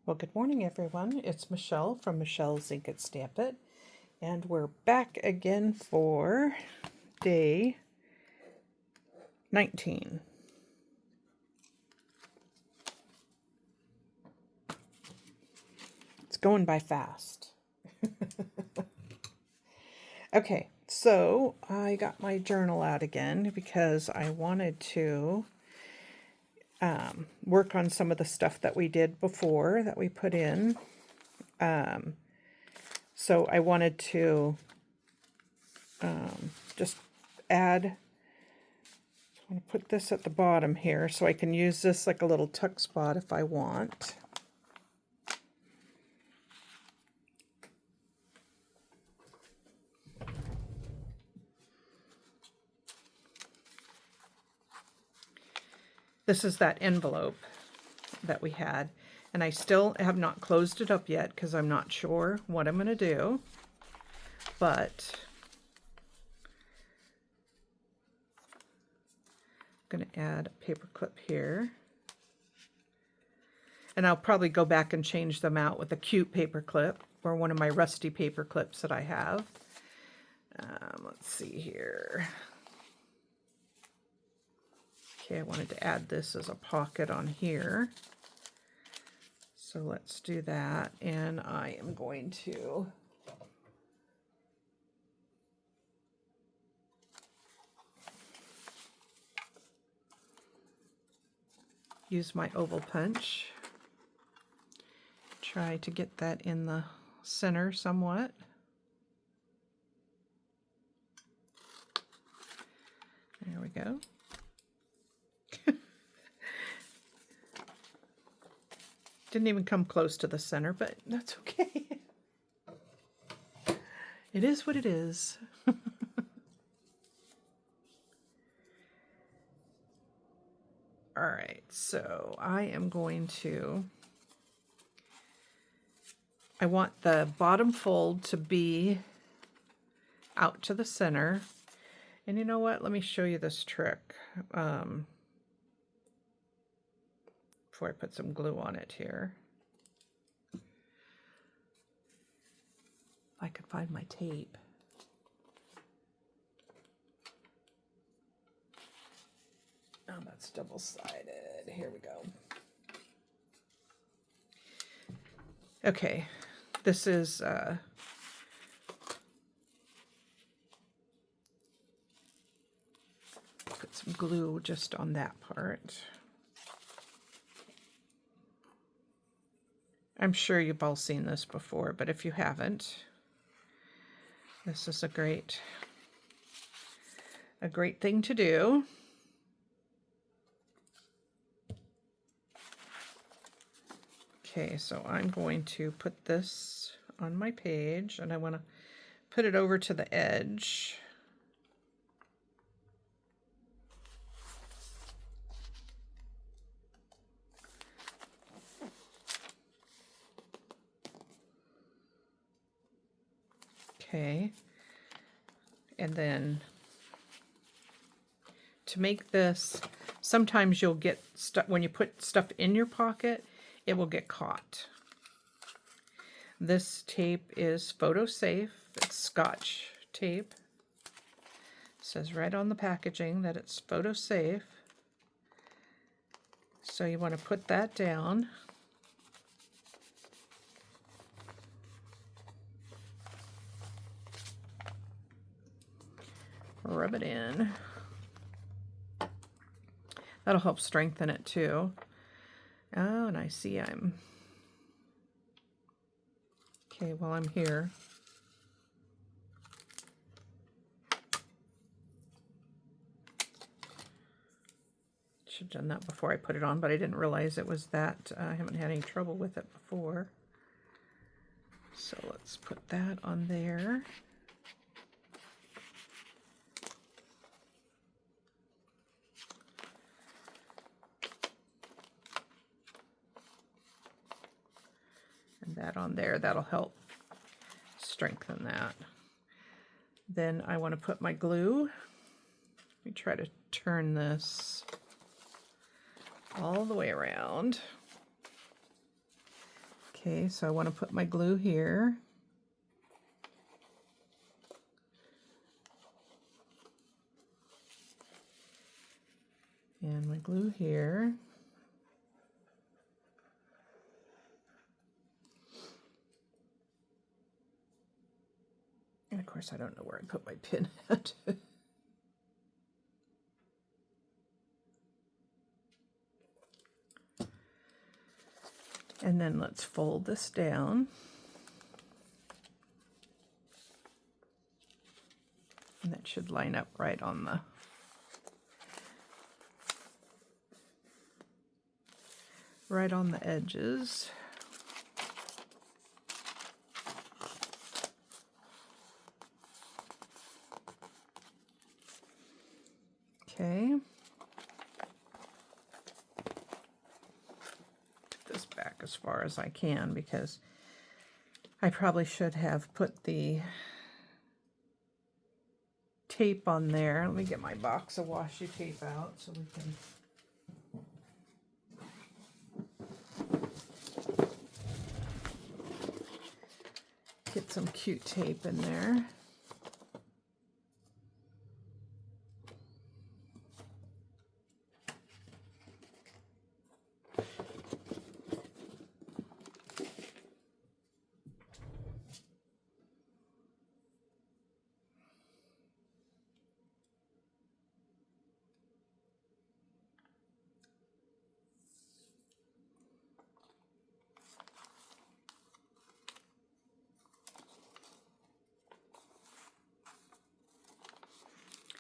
Well, good morning, everyone. It's Michelle from Michelle's Ink It Stamp It, and we're back again for day 19. It's going by fast. Okay, so I got my journal out again because I wanted to work on some of the stuff that we did before that we put in. So I wanted to just add, I want to put this at the bottom here so I can use this like a little tuck spot if I want. This is that envelope that we had, and I still have not closed it up yet because I'm not sure what I'm going to do, but I'm going to add a paper clip here, and I'll probably go back and change them out with a cute paper clip or one of my rusty paper clips that I have. Let's see here. Okay, I wanted to add this as a pocket on here. So let's do that. And I am going to use my oval punch. Try to get that in the center somewhat. There we go. Didn't even come close to the center, but that's okay. It is what it is. All right, so I am going to, I want the bottom fold to be out to the center. And you know what? Let me show you this trick. Before I put some glue on it here. If I could find my tape. Oh, that's double-sided. Here we go. Okay, this is put some glue just on that part. I'm sure you've all seen this before, but if you haven't, this is a great thing to do. Okay, so I'm going to put this on my page, and I want to put it over to the edge. Okay, and then to make this, sometimes you'll get stuff when you put stuff in your pocket, it will get caught. This tape is photo safe. It's Scotch tape. It says right on the packaging that it's photo safe. So you want to put that down. Rub it in. That'll help strengthen it too. Oh, and I see I'm... Okay, while I'm here, should have done that before I put it on, but I didn't realize it was that. I haven't had any trouble with it before. So let's put that on there. That on there, that'll help strengthen that. Then I want to put my glue. Let me try to turn this all the way around. Okay, so I want to put my glue here. And my glue here. And of course, I don't know where I put my pin at. And then let's fold this down. And that should line up right on the edges. Okay. Put this back as far as I can because I probably should have put the tape on there. Let me get my box of washi tape out so we can get some cute tape in there.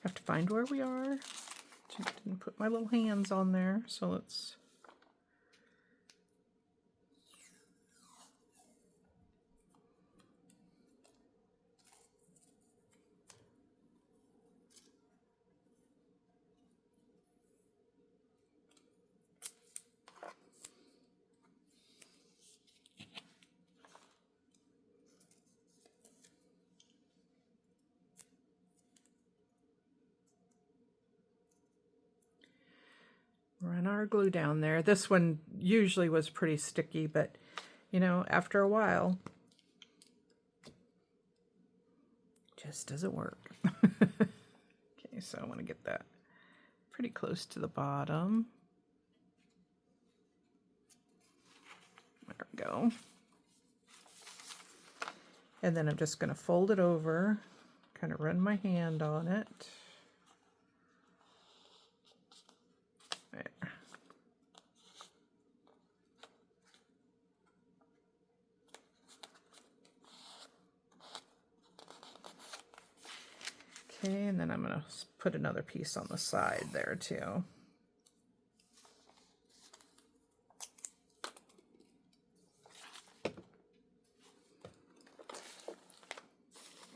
Have to find where we are. Didn't put my little hands on there, so let's run our glue down there. This one usually was pretty sticky, but you know, after a while, just doesn't work. Okay, so I want to get that pretty close to the bottom. There we go. And then I'm just going to fold it over, kind of run my hand on it. There. Okay, and then I'm going to put another piece on the side there too.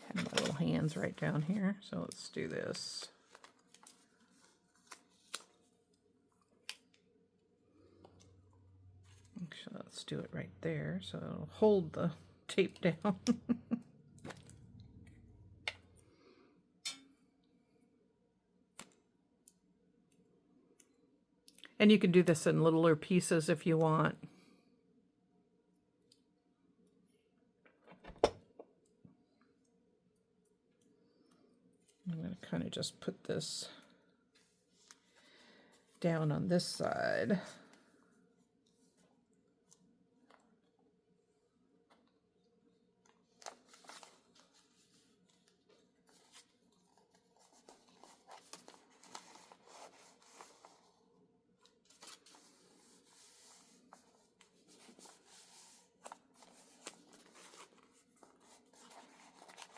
And my little hands right down here, so let's do this. Actually, let's do it right there so it'll hold the tape down. And you can do this in littler pieces if you want. I'm going to kind of just put this down on this side.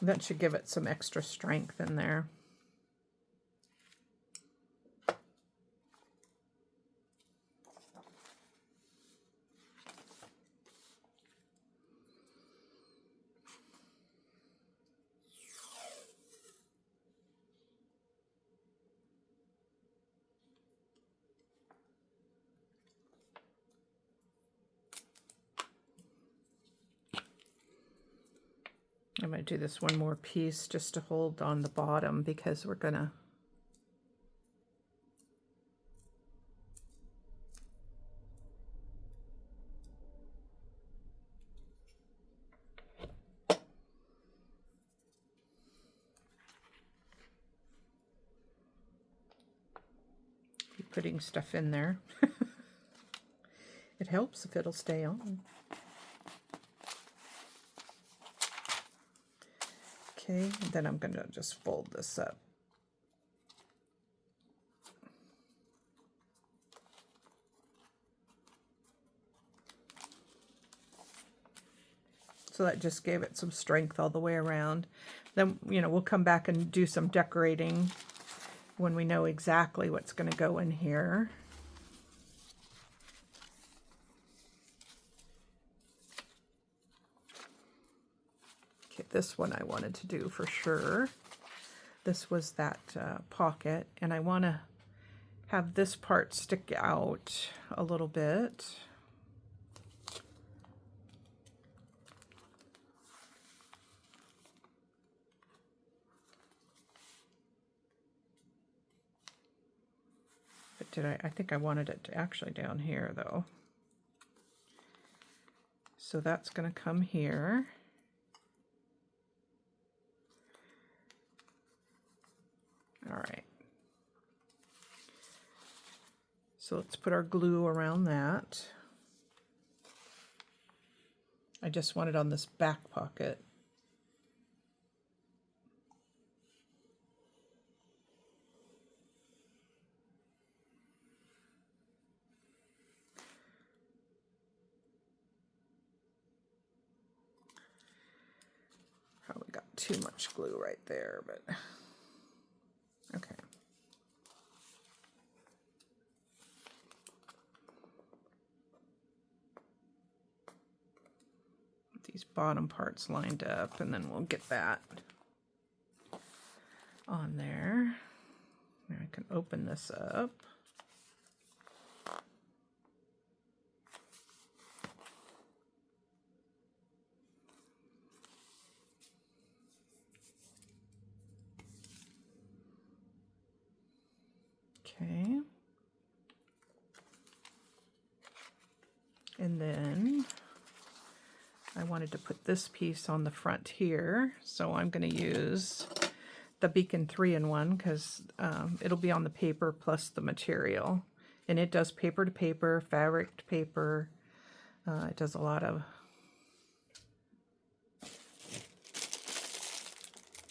That should give it some extra strength in there. I'm going to do this one more piece just to hold on the bottom because we're going to putting stuff in there. It helps if it'll stay on. Okay, and then I'm going to just fold this up. So that just gave it some strength all the way around. Then, you know, we'll come back and do some decorating when we know exactly what's going to go in here. Okay, this one I wanted to do for sure. This was that pocket, and I want to have this part stick out a little bit. I think I wanted it to actually down here though. So that's going to come here. All right. So let's put our glue around that. I just want it on this back pocket. Probably got too much glue right there, but okay. These bottom parts lined up, and then we'll get that on there. Now I can open this up. Okay. And then I wanted to put this piece on the front here, so I'm going to use the Beacon 3-in-1 because it'll be on the paper plus the material. And it does paper to paper, fabric to paper. It does a lot of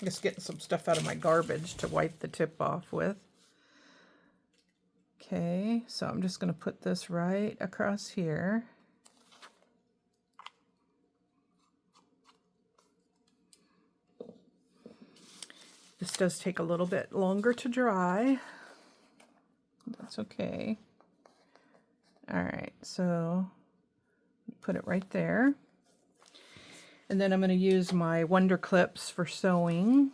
just getting some stuff out of my garbage to wipe the tip off with. Okay, so I'm just going to put this right across here. This does take a little bit longer to dry. That's okay. All right, so put it right there. And then I'm going to use my Wonder Clips for sewing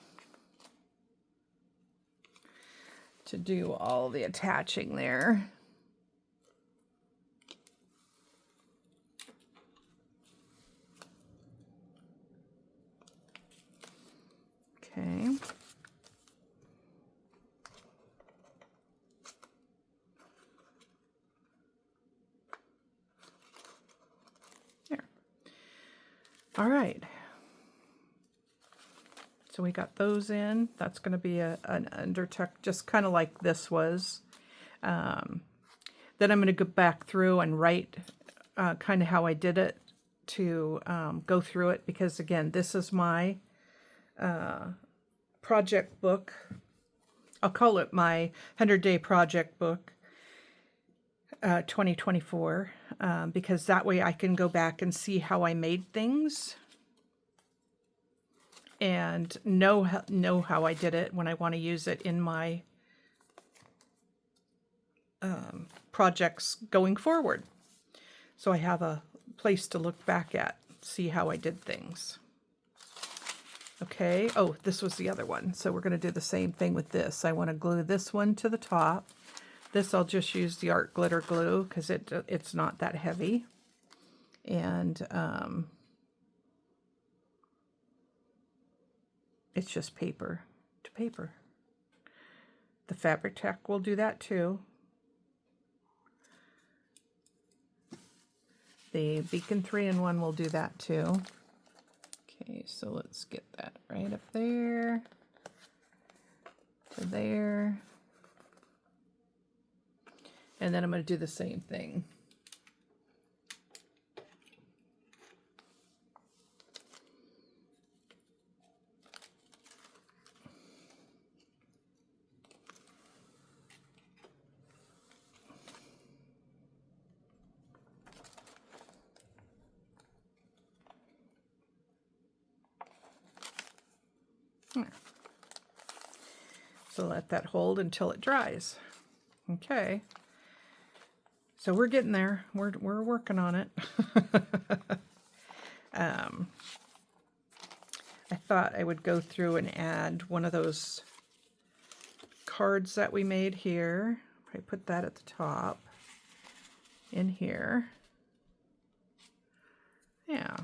to do all the attaching there. Okay. There. All right. So we got those in. That's going to be an undertuck, just kind of like this was. Then I'm going to go back through and write kind of how I did it to go through it, because again, this is my project book. I'll call it my 100-day project book 2024, because that way I can go back and see how I made things and know how I did it when I want to use it in my projects going forward. So I have a place to look back at, see how I did things. Okay, oh, this was the other one. So we're going to do the same thing with this. I want to glue this one to the top. This I'll just use the art glitter glue because it's not that heavy. And it's just paper to paper. The fabric tack will do that too. The Beacon 3-in-1 will do that too. Okay, so let's get that right up there to there. And then I'm going to do the same thing. So let that hold until it dries. Okay. So we're getting there. We're working on it. I thought I would go through and add one of those cards that we made here. I put that at the top in here. Yeah.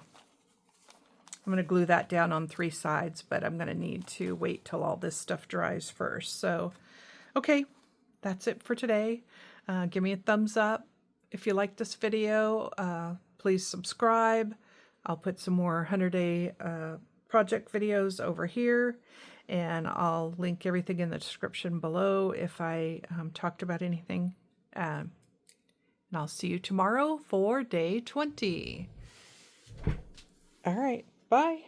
I'm going to glue that down on 3 sides, but I'm going to need to wait till all this stuff dries first. So, okay, that's it for today. Give me a thumbs up if you like this video. Please subscribe. I'll put some more 100-day project videos over here, and I'll link everything in the description below if I talked about anything. And I'll see you tomorrow for day 20. All right. Bye.